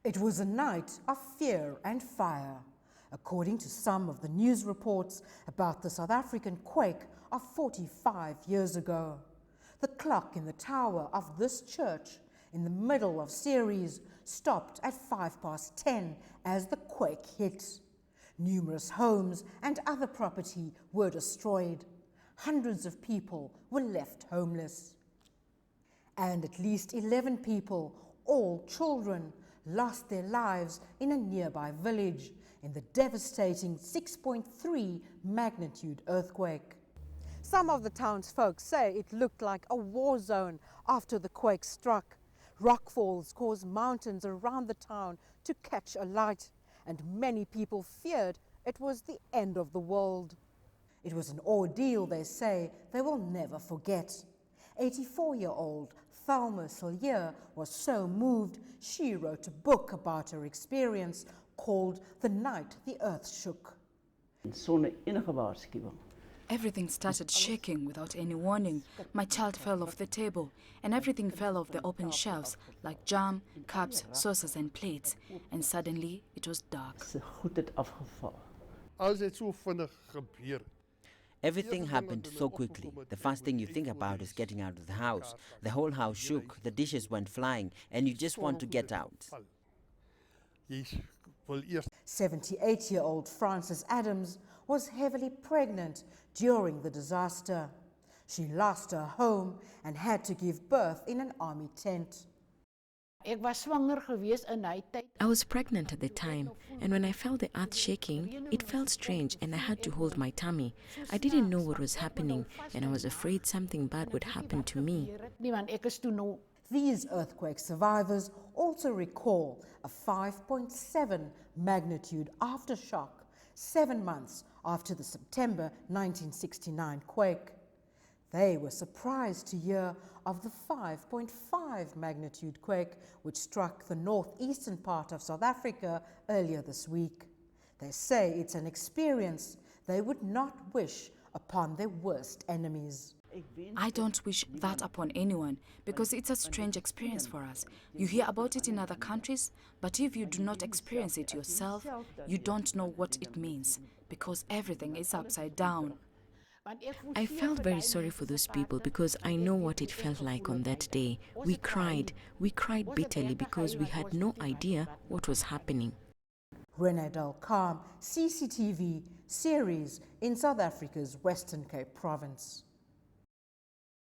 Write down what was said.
It was a night of fear and fire. According to some of the news reports about the South African quake of 45 years ago. The clock in the tower of this church in the middle of Ceres stopped at 10:05 as the quake hit. Numerous homes and other property were destroyed. Hundreds of people were left homeless. And at least 11 people, all children, lost their lives in a nearby village in the devastating 6.3 magnitude earthquake. Some of the townsfolk say it looked like a war zone after the quake struck. Rockfalls caused mountains around the town to catch alight, and many people feared it was the end of the world. It was an ordeal they say they will never forget. 84-year-old Thelma Sillier was so moved she wrote a book about her experience called The Night the Earth Shook. Everything started shaking without any warning. My child fell off the table, and everything fell off the open shelves, like jam, cups, saucers and plates. And suddenly, it was dark. Everything happened so quickly. The first thing you think about is getting out of the house. The whole house shook, the dishes went flying, and you just want to get out. 78-year-old Frances Adams was heavily pregnant during the disaster. She lost her home and had to give birth in an army tent. I was pregnant at the time, and when I felt the earth shaking, it felt strange and I had to hold my tummy. I didn't know what was happening, and I was afraid something bad would happen to me. These earthquake survivors also recall a 5.7 magnitude aftershock 7 months after the September 1969 quake. They were surprised to hear of the 5.5 magnitude quake which struck the northeastern part of South Africa earlier this week. They say it's an experience they would not wish upon their worst enemies. I don't wish that upon anyone because it's a strange experience for us. You hear about it in other countries, but if you do not experience it yourself, you don't know what it means because everything is upside down. I felt very sorry for those people because I know what it felt like on that day. We cried bitterly because we had no idea what was happening. Renee Delcam, CCTV, Ceres in South Africa's Western Cape Province.